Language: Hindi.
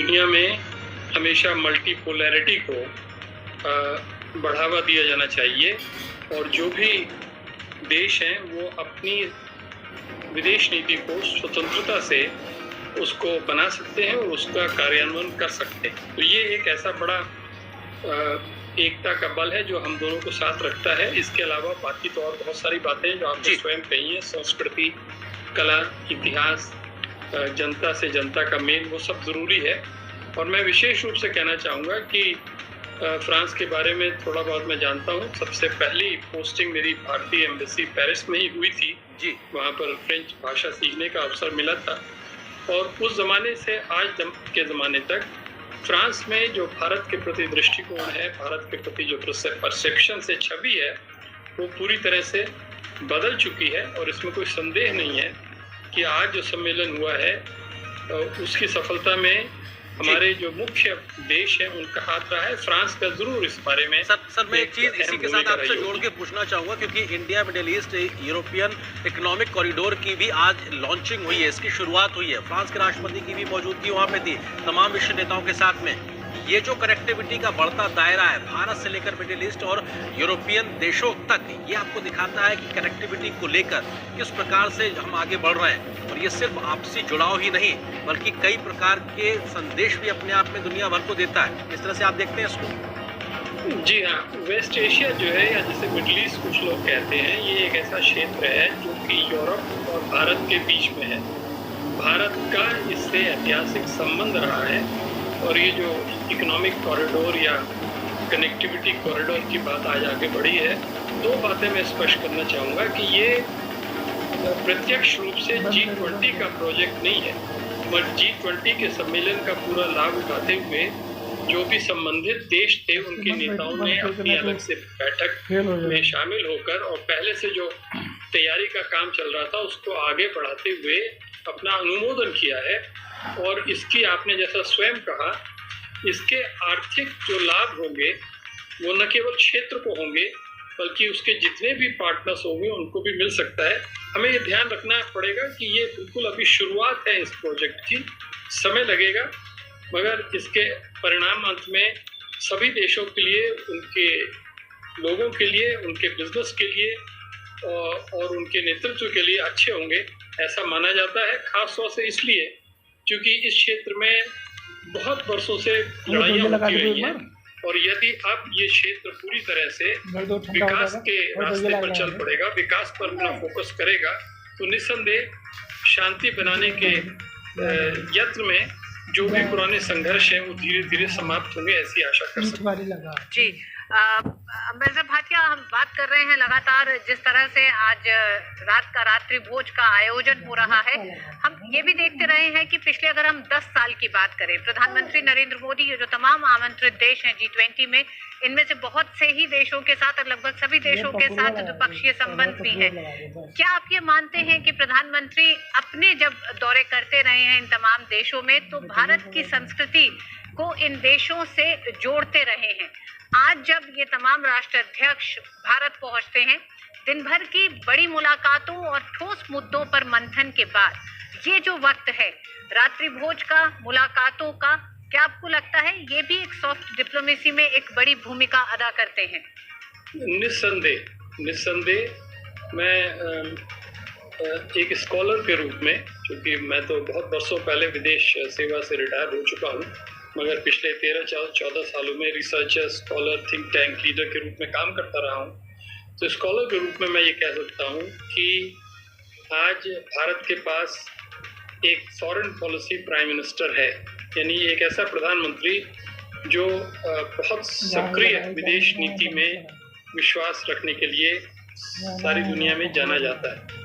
दुनिया में हमेशा मल्टीपोलैरिटी को बढ़ावा दिया जाना चाहिए और जो भी देश हैं वो अपनी विदेश नीति को स्वतंत्रता से उसको बना सकते हैं और उसका कार्यान्वयन कर सकते हैं। तो ये एक ऐसा बड़ा एकता का बल है जो हम दोनों को साथ रखता है। इसके अलावा बाकी तो और बहुत सारी बातें हैं जो आपने स्वयं कही हैं, संस्कृति, कला, इतिहास, जनता से जनता का मेल, वो सब ज़रूरी है। और मैं विशेष रूप से कहना चाहूँगा कि फ्रांस के बारे में थोड़ा बहुत मैं जानता हूँ। सबसे पहली पोस्टिंग मेरी भारतीय एम्बेसी पेरिस में ही हुई थी जी। वहाँ पर फ्रेंच भाषा सीखने का अवसर मिला था और उस ज़माने से आज के ज़माने तक फ्रांस में जो भारत के प्रति दृष्टिकोण है, भारत के प्रति जो परसेप्शन से छवि है, वो पूरी तरह से बदल चुकी है। और इसमें कोई संदेह नहीं है कि आज जो सम्मेलन हुआ है उसकी सफलता में हमारे जो मुख्य देश हैं उनका हाथ रहा है। फ्रांस का जरूर इस बारे में सर मैं एक चीज इसी के साथ आपसे जोड़ के पूछना चाहूंगा, क्योंकि India middle east European economic corridor की भी आज लॉन्चिंग हुई है, इसकी शुरुआत हुई है। फ्रांस के राष्ट्रपति की भी मौजूदगी वहाँ पे थी, तमाम विश्व नेताओं के साथ में। ये जो कनेक्टिविटी का बढ़ता दायरा है भारत से लेकर मिडिल ईस्ट और यूरोपियन देशों तक, ये आपको दिखाता है कि कनेक्टिविटी को लेकर किस प्रकार से हम आगे बढ़ रहे हैं। और ये सिर्फ आपसी जुड़ाव ही नहीं बल्कि कई प्रकार के संदेश भी अपने आप में दुनिया भर को देता है। इस तरह से आप देखते हैं इसको? जी हाँ, वेस्ट एशिया जो है या जिसे मिडिल ईस्ट कुछ लोग कहते हैं, ये एक ऐसा क्षेत्र है जो कि यूरोप और भारत के बीच में है। भारत का इससे ऐतिहासिक संबंध रहा है और ये जो इकोनॉमिक कॉरिडोर या कनेक्टिविटी कॉरिडोर की बात आज आगे बढ़ी है, दो बातें मैं स्पष्ट करना चाहूँगा कि ये प्रत्यक्ष रूप से G20 का प्रोजेक्ट नहीं है, पर G20 के सम्मेलन का पूरा लाभ उठाते हुए जो भी संबंधित देश थे उनके नेताओं ने अपनी अलग से बैठक में शामिल होकर और पहले से जो तैयारी का काम चल रहा था उसको आगे बढ़ाते हुए अपना अनुमोदन किया है। और इसकी आपने जैसा स्वयं कहा, इसके आर्थिक जो लाभ होंगे वो न केवल क्षेत्र को होंगे बल्कि उसके जितने भी पार्टनर्स होंगे उनको भी मिल सकता है। हमें ये ध्यान रखना पड़ेगा कि ये बिल्कुल अभी शुरुआत है इस प्रोजेक्ट की, समय लगेगा, मगर इसके परिणाम अंत में सभी देशों के लिए, उनके लोगों के लिए, उनके बिजनेस के लिए और उनके नेतृत्व के लिए अच्छे होंगे, ऐसा माना जाता है। खास तौर से इसलिए क्योंकि इस क्षेत्र में बहुत वर्षों से लड़ाइयाँ होती रही हैं और यदि अब ये क्षेत्र पूरी तरह से विकास के रास्ते पर चल पड़ेगा, विकास पर अपना फोकस करेगा, तो निस्संदेह शांति बनाने के यत्न में जो भी पुराने संघर्ष हैं वो धीरे धीरे समाप्त होंगे, ऐसी आशा कर सकते हैं। जी, मिर्जा भाटिया, हम बात कर रहे हैं लगातार जिस तरह से आज रात का रात्रि भोज का आयोजन हो रहा है, हम ये भी देखते रहे हैं कि पिछले अगर हम 10 साल की बात करें, प्रधानमंत्री नरेंद्र मोदी ये जो तमाम आमंत्रित देश हैं G20 में, इनमें से बहुत से ही देशों के साथ और लगभग सभी देशों के साथ द्विपक्षीय संबंध भी है। क्या आप ये मानते हैं कि प्रधानमंत्री अपने जब दौरे करते रहे हैं इन तमाम देशों में तो भारत की संस्कृति को इन देशों से जोड़ते रहे हैं? आज जब ये तमाम राष्ट्राध्यक्ष भारत पहुंचते हैं, दिन भर की बड़ी मुलाकातों और ठोस मुद्दों पर मंथन के बाद ये जो वक्त है रात्रि भोज का, मुलाकातों का, क्या आपको लगता है ये भी एक सॉफ्ट डिप्लोमेसी में एक बड़ी भूमिका अदा करते हैं? निस्संदेह मैं एक स्कॉलर के रूप में, क्योंकि मैं तो बहुत वर्षों पहले विदेश सेवा से रिटायर हो चुका हूँ, मगर पिछले 13-14 सालों में researcher, scholar, think tank leader के रूप में काम करता रहा हूँ। तो स्कॉलर के रूप में मैं ये कह सकता हूँ कि आज भारत के पास एक फॉरेन पॉलिसी प्राइम मिनिस्टर है, यानी एक ऐसा प्रधानमंत्री जो बहुत सक्रिय विदेश नीति में विश्वास रखने के लिए सारी दुनिया में जाना जाता है।